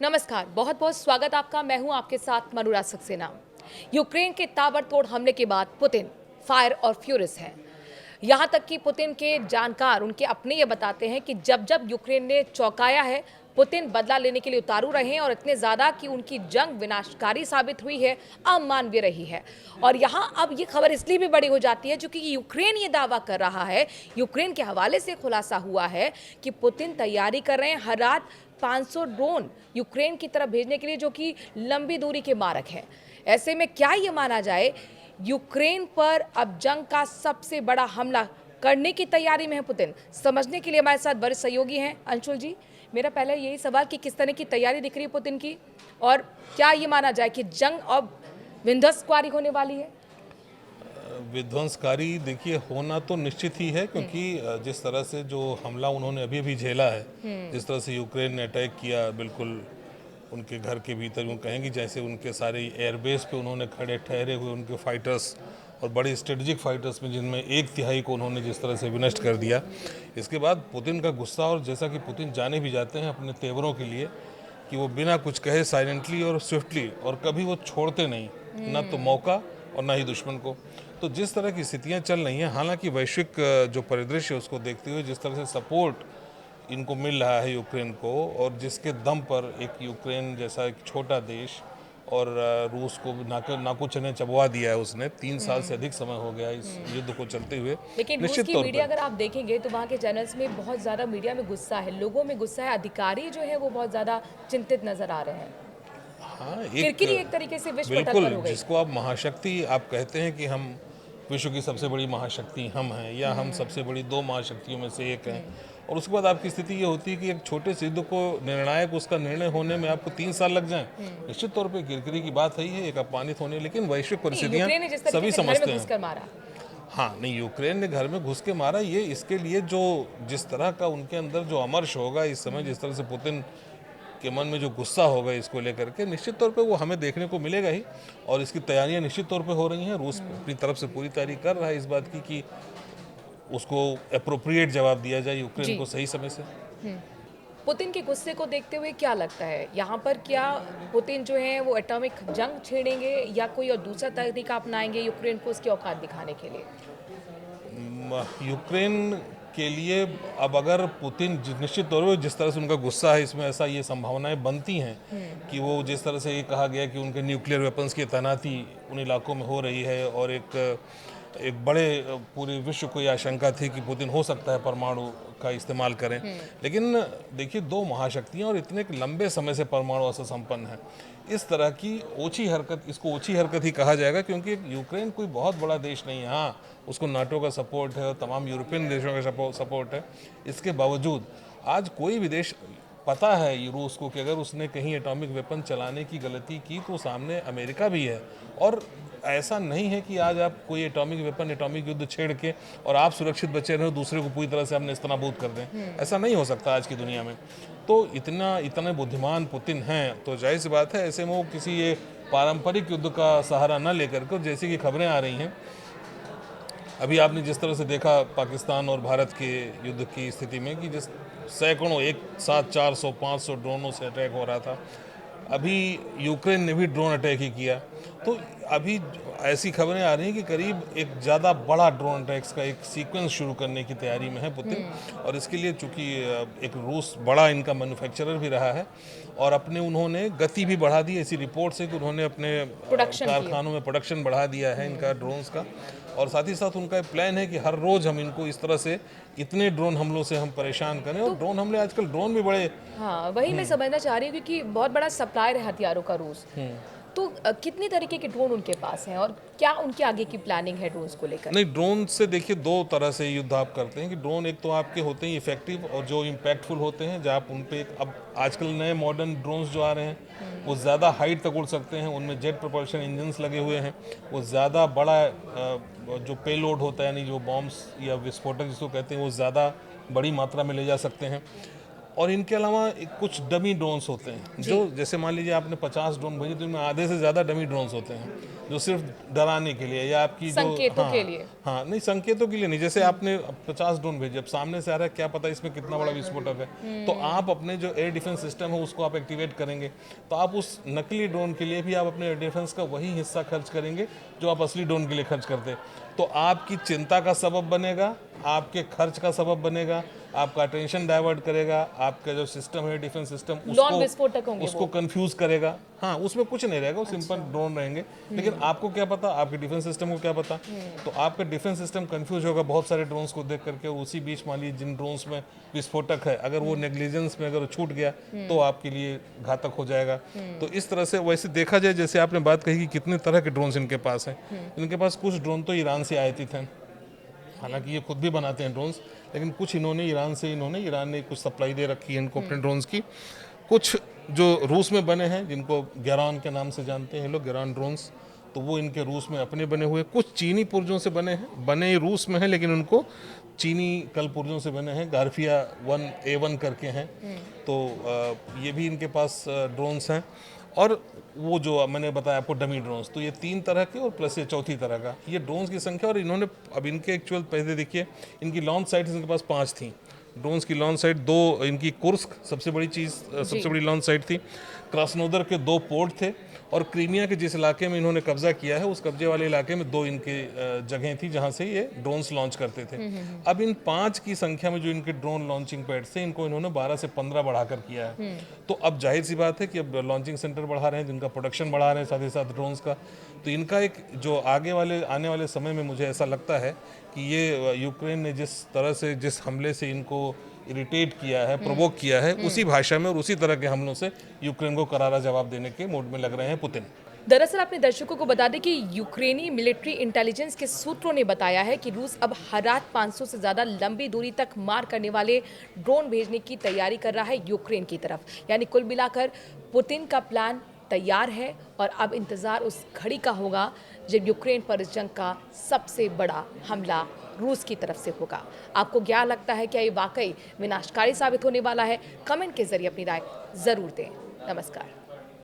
नमस्कार, बहुत बहुत स्वागत आपका। मैं हूं आपके साथ मनुराग सक्सेना। यूक्रेन के ताबड़तोड़ हमले के बाद पुतिन फायर और फ्यूरियस हैं। यहां तक कि पुतिन के जानकार उनके अपने ये बताते हैं कि जब जब यूक्रेन ने चौंकाया है, पुतिन बदला लेने के लिए उतारू रहे हैं और इतने ज़्यादा कि उनकी जंग विनाशकारी साबित हुई है, अमानवीय रही है। और यहाँ अब ये खबर इसलिए भी बड़ी हो जाती है क्योंकि यूक्रेन ये दावा कर रहा है, यूक्रेन के हवाले से खुलासा हुआ है कि पुतिन तैयारी कर रहे हैं हर रात 500 ड्रोन यूक्रेन की तरफ भेजने के लिए, जो कि लंबी दूरी के मारक हैं। ऐसे में क्या ये माना जाए, यूक्रेन पर अब जंग का सबसे बड़ा हमला करने की तैयारी में है पुतिन? समझने के लिए हमारे साथ बड़े सहयोगी हैं। अंशुल जी, मेरा पहले यही सवाल कि किस तरह की तैयारी दिख रही है पुतिन की, और क्या ये माना जाए कि जंग अब विध्वंसकारी होने वाली है? विध्वंसकारी देखिए होना तो निश्चित ही है, क्योंकि जिस तरह से जो हमला उन्होंने अभी अभी झेला है, जिस तरह से यूक्रेन ने अटैक किया बिल्कुल उनके घर के भीतर, यूँ कहेंगे जैसे उनके सारे एयरबेस पे उन्होंने खड़े ठहरे हुए उनके फाइटर्स और बड़ी स्ट्रेटजिक फाइटर्स में जिनमें एक तिहाई को उन्होंने जिस तरह से विनष्ट कर दिया। इसके बाद पुतिन का गुस्सा, और जैसा कि पुतिन जाने भी जाते हैं अपने तेवरों के लिए कि वो बिना कुछ कहे साइलेंटली और स्विफ्टली, और कभी वो छोड़ते नहीं, ना तो मौका और ना ही दुश्मन को। तो जिस तरह की स्थितियां चल रही हैं, हालांकि वैश्विक जो परिदृश्य है उसको देखते हुए जिस तरह से सपोर्ट इनको मिल रहा है यूक्रेन को, और जिसके दम पर एक यूक्रेन जैसा एक छोटा देश और रूस को नाकू चने चबवा दिया है उसने, 3 साल से अधिक समय हो गया इस युद्ध को चलते हुए। लेकिन रूस निश्चित की तौर मीडिया पर अगर आप देखेंगे तो वहाँ के चैनल्स में बहुत ज़्यादा मीडिया में गुस्सा है, लोगों में गुस्सा है, अधिकारी जो है वो बहुत ज़्यादा चिंतित नजर आ रहे हैं। हाँ, किरकिरी एक तरीके से विश्व पटल बिल्कुल, पर हो गई। जिसको आप महाशक्ति आप कहते हैं कि हम विश्व की सबसे बड़ी महाशक्ति हम हैं, या हम सबसे बड़ी 2 महाशक्तियों में से एक हैं, और उसके बाद आपकी स्थिति ये होती है कि एक छोटे से युद्ध को निर्णायक उसका निर्णय होने में आपको 3 साल लग जाएं। निश्चित तौर पे किरकिरी की बात है, ही एक अपमानित होने, लेकिन वैश्विक परिस्थितियां यूक्रेन ने जिस तरीके सभी से घर समझते में हैं। घुसकर मारा। हाँ, नहीं, यूक्रेन ने घर में घुस के मारा, ये इसके लिए जो जिस तरह का उनके अंदर जो अमर्ष होगा इस समय, जिस तरह से पुतिन के मन में जो गुस्सा होगा इसको लेकर के, निश्चित तौर पे वो हमें देखने को मिलेगा ही। और इसकी तैयारियां निश्चित तौर पे हो रही हैं। रूस अपनी तरफ से पूरी तैयारी कर रहा है इस बात की कि उसको एप्रोप्रिएट जवाब दिया जाए यूक्रेन को सही समय से। पुतिन के गुस्से को देखते हुए क्या लगता है, यहाँ पर क्या पुतिन जो है वो एटॉमिक जंग छेड़ेंगे या कोई और दूसरा तरीका अपनाएंगे यूक्रेन को उसकी औकात दिखाने के लिए? यूक्रेन के लिए अब अगर पुतिन निश्चित तौर पर जिस तरह से उनका गुस्सा है, इसमें ऐसा ये संभावनाएं बनती हैं कि वो जिस तरह से ये कहा गया कि उनके न्यूक्लियर वेपन्स की तैनाती उन इलाकों में हो रही है, और एक बड़े पूरे विश्व को ये आशंका थी कि पुतिन हो सकता है परमाणु का इस्तेमाल करें। लेकिन देखिए, 2 महाशक्तियां और इतने लंबे समय से परमाणु अस्त्र संपन्न है, इस तरह की ओछी हरकत, इसको ओछी हरकत ही कहा जाएगा, क्योंकि यूक्रेन कोई बहुत बड़ा देश नहीं है। हाँ, उसको नाटो का सपोर्ट है और तमाम यूरोपियन देशों का सपोर्ट है। इसके बावजूद आज कोई भी देश, पता है रूस को कि अगर उसने कहीं एटॉमिक वेपन चलाने की गलती की तो सामने अमेरिका भी है। और ऐसा नहीं है कि आज आप कोई एटॉमिक वेपन, एटॉमिक युद्ध छेड़ के और आप सुरक्षित बचे रहे, दूसरे को पूरी तरह से आप नेस्तनाबूद कर दें। ऐसा नहीं हो सकता आज की दुनिया में। तो इतने बुद्धिमान पुतिन हैं, तो जाहिर सी बात है ऐसे में वो किसी ये पारंपरिक युद्ध का सहारा न लेकर के, जैसे कि खबरें आ रही हैं अभी आपने जिस तरह से देखा पाकिस्तान और भारत के युद्ध की स्थिति में कि जिस सैकड़ों एक साथ 400-500 ड्रोनों से अटैक हो रहा था, अभी यूक्रेन ने भी ड्रोन अटैक ही किया। तो अभी ऐसी खबरें आ रही हैं कि करीब एक ज़्यादा बड़ा ड्रोन अटैक्स का एक सीक्वेंस शुरू करने की तैयारी में है पुतिन। और इसके लिए चूंकि एक रूस बड़ा इनका मैन्युफैक्चरर भी रहा है, और अपने उन्होंने गति भी बढ़ा दी। ऐसी रिपोर्ट है कि उन्होंने अपने कारखानों में प्रोडक्शन बढ़ा दिया है इनका ड्रोन्स का, और साथ ही साथ उनका प्लान है कि हर रोज़ हम इनको इस तरह से इतने ड्रोन हमलों से हम परेशान करें। और ड्रोन हमले आजकल ड्रोन भी बड़े, हाँ, वही मैं समझना चाह रही हूँ क्योंकि बहुत बड़ा सप्लायर है हथियारों का रूस। तो कितनी तरीके के ड्रोन उनके पास हैं और क्या उनकी आगे की प्लानिंग है ड्रोन्स को लेकर? नहीं, ड्रोन से देखिए 2 तरह से युद्ध आप करते हैं कि ड्रोन एक तो आपके होते हैं इफेक्टिव और जो इम्पैक्टफुल होते हैं, जहाँ आप उन पे अब आजकल नए मॉडर्न ड्रोन्स जो आ रहे हैं वो ज़्यादा हाइट तक उड़ सकते हैं, उनमें जेट प्रोपल्शन इंजन्स लगे हुए हैं, वो ज़्यादा बड़ा जो पेलोड होता है, यानी जो बॉम्ब्स या विस्फोटक जिसको कहते हैं, वो ज़्यादा बड़ी मात्रा में ले जा सकते हैं। और इनके अलावा कुछ डमी ड्रोन्स होते हैं जो, जैसे मान लीजिए आपने 50 ड्रोन भेजे तो इनमें आधे से ज़्यादा डमी ड्रोन्स होते हैं जो सिर्फ डराने के लिए या आपकी जो संकेतों के लिए। हाँ नहीं, संकेतों के लिए नहीं। जैसे आपने 50 ड्रोन भेजे, अब सामने से आ रहा है, क्या पता इसमें कितना बड़ा विस्फोटक है, तो आप अपने जो एयर डिफेंस सिस्टम है उसको आप एक्टिवेट करेंगे, तो आप उस नकली ड्रोन के लिए भी आप अपने एयर डिफेंस का वही हिस्सा खर्च करेंगे जो आप असली ड्रोन के लिए खर्च करते। तो आपकी चिंता का सबब बनेगा, आपके खर्च का सबब बनेगा, आपका अटेंशन डाइवर्ट करेगा, आपका जो सिस्टम है डिफेंस सिस्टम नॉन विस्फोटक होंगे उसको कंफ्यूज करेगा। हाँ, उसमें कुछ नहीं रहेगा, वो सिंपल ड्रोन रहेंगे, लेकिन आपको क्या पता, आपके डिफेंस सिस्टम को क्या पता। तो आपका डिफेंस सिस्टम कंफ्यूज होगा बहुत सारे ड्रोन्स को देख करके। उसी बीच मान लीजिए जिन ड्रोन्स में विस्फोटक है, अगर वो नेग्लिजेंस में अगर छूट गया तो आपके लिए घातक हो जाएगा। तो इस तरह से वैसे देखा जाए, जैसे आपने बात कही कि कितने तरह के ड्रोन्स इनके पास हैं, इनके पास कुछ ड्रोन तो ईरान से आयातित हैं, हालांकि ये खुद भी बनाते हैं ड्रोन्स, लेकिन कुछ इन्होंने ईरान ने कुछ सप्लाई दे रखी है इनको अपने ड्रोन्स की। कुछ जो रूस में बने हैं, जिनको गेरान के नाम से जानते हैं लोग, गेरान ड्रोन्स, तो वो इनके रूस में अपने बने हुए। कुछ चीनी पुर्जों से बने हैं, बने रूस में हैं लेकिन उनको चीनी कल पुर्जों से बने हैं, गार्फिया 1A1 करके हैं। तो ये भी इनके पास ड्रोन्स हैं। और वो जो मैंने बताया आपको डमी ड्रोन्स, तो ये 3 तरह के और प्लस ये चौथी तरह का, ये ड्रोन्स की संख्या। और इन्होंने अब इनके एक्चुअल पहले देखिए, इनकी लॉन्च साइट्स इनके पास 5 थी ड्रोन्स की लॉन्च साइट। 2 इनकी कुर्स्क सबसे बड़ी चीज़, सबसे बड़ी लॉन्च साइट थी। क्रास्नोदर के 2 पोर्ट थे, और क्रीमिया के जिस इलाके में इन्होंने कब्जा किया है, उस कब्जे वाले इलाके में 2 इनके जगह थी जहां से ये ड्रोन्स लॉन्च करते थे। अब इन 5 की संख्या में जो इनके ड्रोन लॉन्चिंग पैड थे, इनको इन्होंने 12 से 15 बढ़ाकर किया है। तो अब जाहिर सी बात है कि अब लॉन्चिंग सेंटर बढ़ा रहे हैं, जिनका प्रोडक्शन बढ़ा रहे हैं साथ ही साथ ड्रोन्स का। तो इनका एक जो आने वाले समय में मुझे ऐसा लगता है कि ये यूक्रेन ने जिस तरह से, जिस हमले से इनको इरिटेट किया है, प्रोवोक किया है, उसी भाषा में और उसी तरह के हमलों से यूक्रेन को करारा जवाब देने के मूड में लग रहे हैं पुतिन। दरअसल अपने दर्शकों को बता दें कि यूक्रेनी मिलिट्री इंटेलिजेंस के सूत्रों ने बताया है कि रूस अब हर रात 500 से ज़्यादा लंबी दूरी तक मार करने वाले ड्रोन भेजने की तैयारी कर रहा है यूक्रेन की तरफ। यानी कुल मिलाकर पुतिन का प्लान तैयार है, और अब इंतज़ार उस घड़ी का होगा जब यूक्रेन पर इस जंग का सबसे बड़ा हमला रूस की तरफ से होगा। आपको क्या लगता है, क्या ये वाकई विनाशकारी साबित होने वाला है? कमेंट के जरिए अपनी राय ज़रूर दें। नमस्कार।